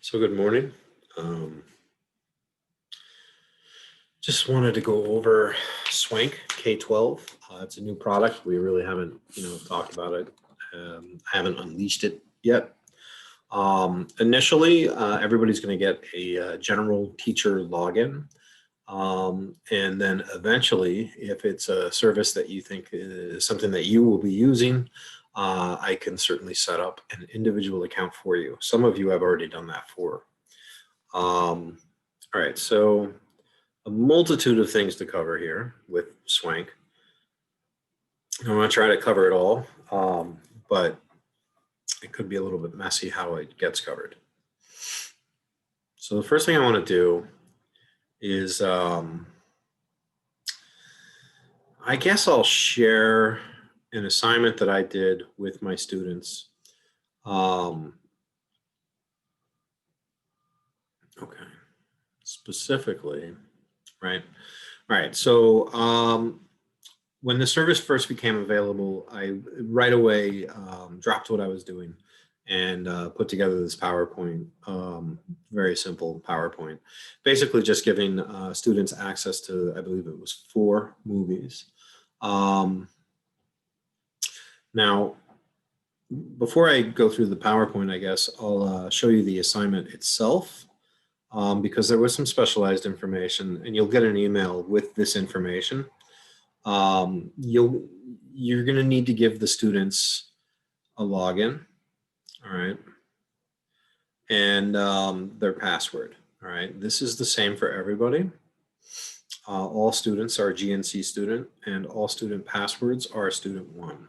So good morning. Um, just wanted to go over Swank K12. It's a new product. We really haven't, talked about it. I haven't unleashed it yet. Initially, everybody's going to get a general teacher login. And then eventually, if it's a service that you think is something that you will be using, I can certainly set up an individual account for you. Some of you have already done that for. All right, so a multitude of things to cover here with Swank. I'm going to try to cover it all, but it could be a little bit messy how it gets covered. So the first thing I want to do is, I guess I'll share an assignment that I did with my students. Okay, specifically, right? All right, so when the service first became available, I right away dropped what I was doing and put together this PowerPoint, very simple PowerPoint, basically just giving students access to, I believe it was 4 movies. Now, before I go through the PowerPoint, I guess I'll show you the assignment itself, because there was some specialized information, and you'll get an email with this information. You're going to need to give the students a login, all right, and their password. All right, this is the same for everybody. All students are GNC student, and all student passwords are student 1.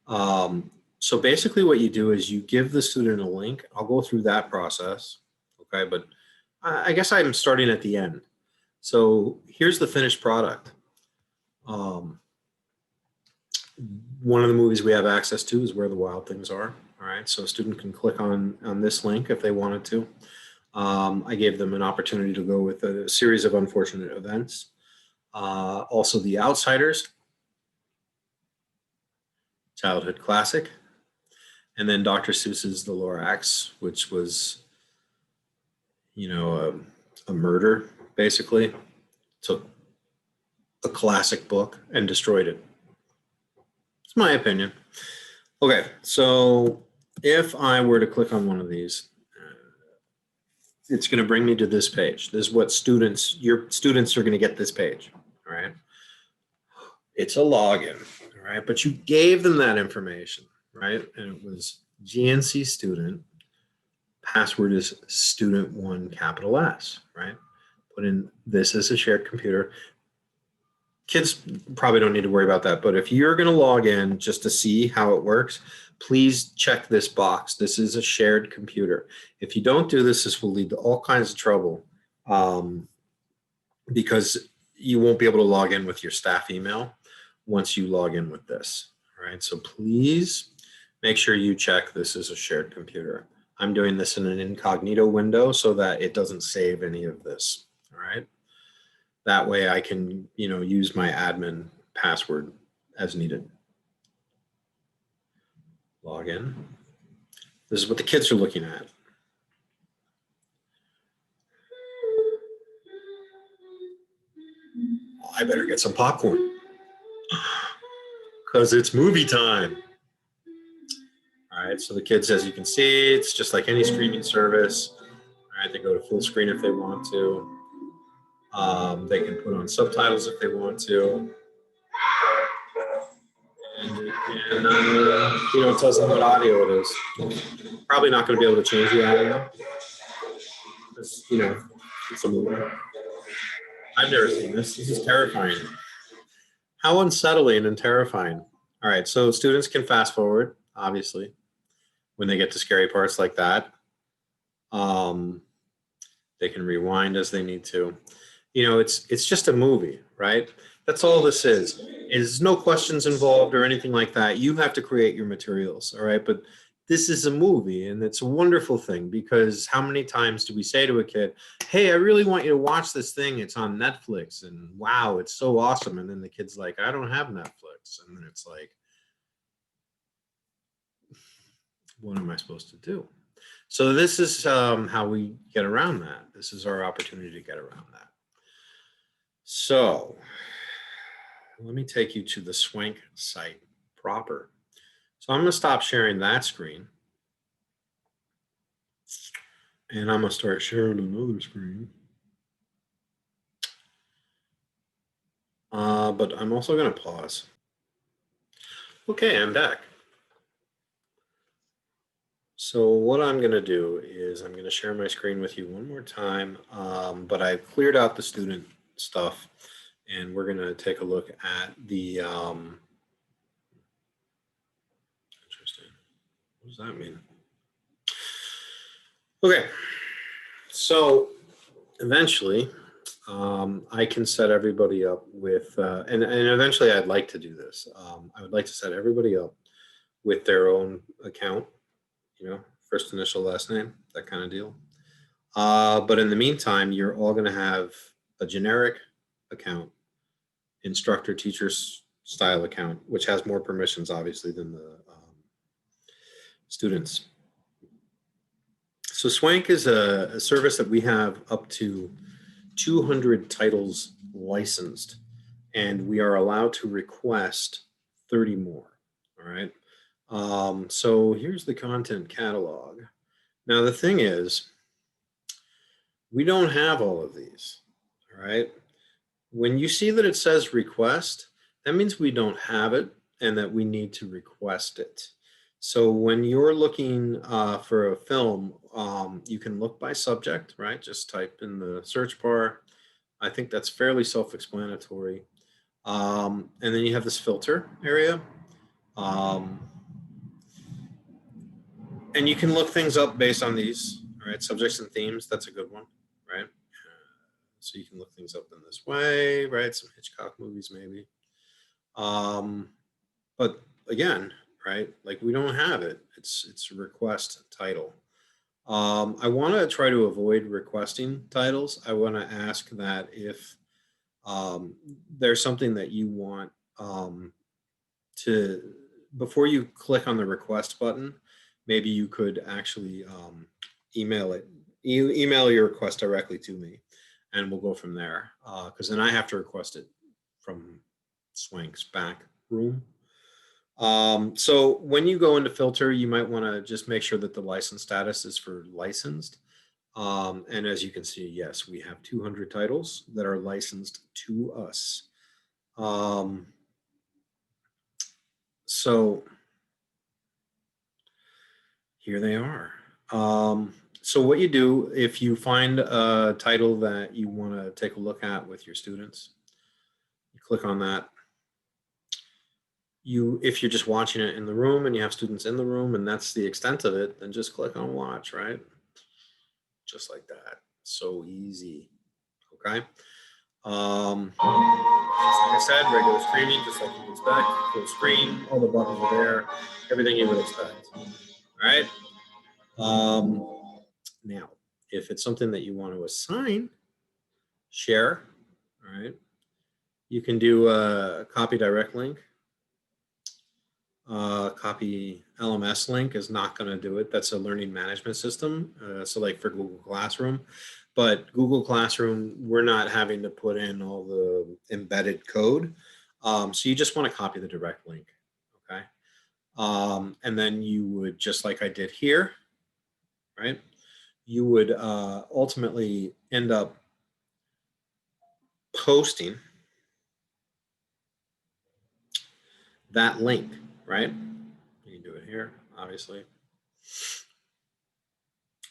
All right. So basically, what you do is you give the student a link. I'll go through that process, okay? But I guess I'm starting at the end. So here's the finished product. One of the movies we have access to is Where the Wild Things Are. All right, so a student can click on this link if they wanted to. I gave them an opportunity to go with a series of unfortunate events. Also, The Outsiders, childhood classic, and then Dr. Seuss's The Lorax, which was, a murder, basically. Took a classic book and destroyed it. It's my opinion. Okay, so if I were to click on one of these, it's going to bring me to this page. This is what your students are going to get this page, all right? It's a login, all right? But you gave them that information, right? And it was GNC student, password is student 1, capital S, right? Put in this as a shared computer. Kids probably don't need to worry about that, but if you're going to log in just to see how it works, please check this box. This is a shared computer. If you don't do this, this will lead to all kinds of trouble, because you won't be able to log in with your staff email once you log in with this. All right, so please make sure you check this is a shared computer. I'm doing this in an incognito window so that it doesn't save any of this. All right. That way I can, use my admin password as needed. Log in. This is what the kids are looking at. I better get some popcorn because it's movie time. All right, so the kids, as you can see, it's just like any streaming service. All right, they go to full screen if they want to. They can put on subtitles if they want to. And it tells them what audio it is. Probably not going to be able to change the audio because, it's a movie. I've never seen this. This is terrifying. How unsettling and terrifying. All right, so students can fast forward, obviously, when they get to scary parts like that. They can rewind as they need to. It's just a movie, right? That's all this is. There's no questions involved or anything like that. You have to create your materials, all right? But this is a movie, and it's a wonderful thing, because how many times do we say to a kid, hey, I really want you to watch this thing. It's on Netflix, and wow, it's so awesome. And then the kid's like, I don't have Netflix. And then it's like, what am I supposed to do? So this is how we get around that. This is our opportunity to get around that. So let me take you to the SwankK site proper. So I'm going to stop sharing that screen. And I'm going to start sharing another screen. But I'm also going to pause. Okay, I'm back. So what I'm going to do is I'm going to share my screen with you one more time, but I've cleared out the student stuff, and we're going to take a look at the, interesting, what does that mean? Okay, so eventually I can set everybody up with, and eventually I'd like to do this. I would like to set everybody up with their own account, you know, first initial, last name, that kind of deal. But in the meantime, you're all going to have a generic account, instructor teacher style account, which has more permissions, obviously, than the students. So SwankK is a service that we have up to 200 titles licensed, and we are allowed to request 30 more. All right. So here's the content catalog. Now, the thing is, we don't have all of these. All right. When you see that it says request, that means we don't have it and that we need to request it. So when you're looking for a film, you can look by subject, right? Just type in the search bar. I think that's fairly self-explanatory. And then you have this filter area. And you can look things up based on these, right? Subjects and themes, that's a good one, right? So you can look things up in this way, right? Some Hitchcock movies, maybe. But again, right? Like we don't have it. It's a request title. I want to try to avoid requesting titles. I want to ask that if there's something that you want to, before you click on the request button, maybe you could actually email it, email your request directly to me, and we'll go from there. Because then I have to request it from SwankK's back room. So when you go into filter, you might want to just make sure that the license status is for licensed. And as you can see, yes, we have 200 titles that are licensed to us. So here they are. So what you do if you find a title that you want to take a look at with your students, you click on that. If you're just watching it in the room and you have students in the room and that's the extent of it, then just click on watch, right? Just like that. So easy. Okay. Like I said, regular streaming, just like you would expect. Full screen, all the buttons are there, everything you would expect. All right. Now, if it's something that you want to assign, share, all right, you can do a copy direct link. Copy LMS link is not going to do it. That's a learning management system. So like for Google Classroom, but Google Classroom, we're not having to put in all the embedded code. So you just want to copy the direct link, okay? And then you would, just like I did here, right? You would ultimately end up posting that link, right? You can do it here, obviously,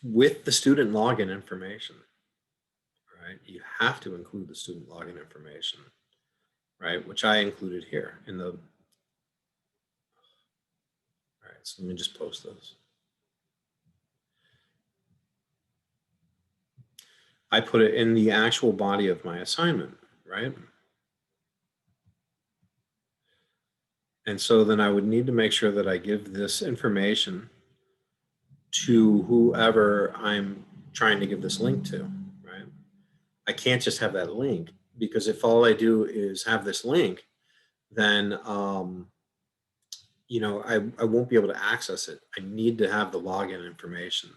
with the student login information, right? You have to include the student login information, right? Which I included here in the, all right, so let me just post this. I put it in the actual body of my assignment, right? And so then I would need to make sure that I give this information to whoever I'm trying to give this link to, right? I can't just have that link, because if all I do is have this link, then you know, I won't be able to access it. I need to have the login information.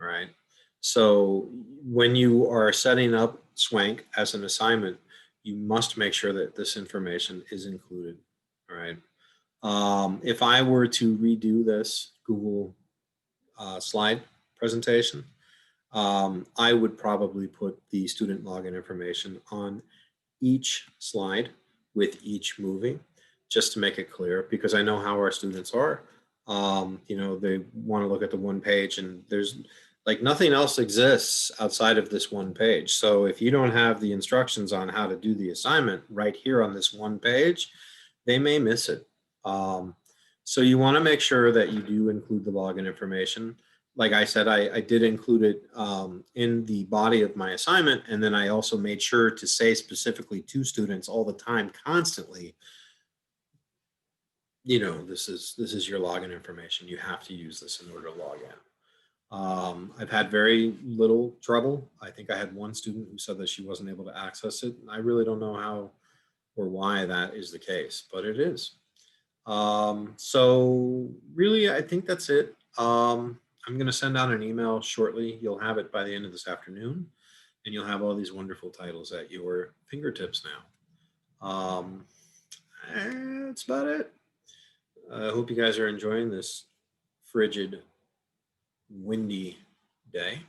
All right. So when you are setting up Swank as an assignment, you must make sure that this information is included. All right. If I were to redo this Google slide presentation, I would probably put the student login information on each slide with each movie, just to make it clear, because I know how our students are. They want to look at the one page, and there's like nothing else exists outside of this one page. So if you don't have the instructions on how to do the assignment right here on this one page, they may miss it. So you want to make sure that you do include the login information. Like I said, I did include it in the body of my assignment, and then I also made sure to say specifically to students all the time, constantly, this is your login information. You have to use this in order to log in. I've had very little trouble. I think I had one student who said that she wasn't able to access it. I really don't know how or why that is the case, but it is. So really, I think that's it. I'm going to send out an email shortly. You'll have it by the end of this afternoon, and you'll have all these wonderful titles at your fingertips now. That's about it. I hope you guys are enjoying this frigid, windy day.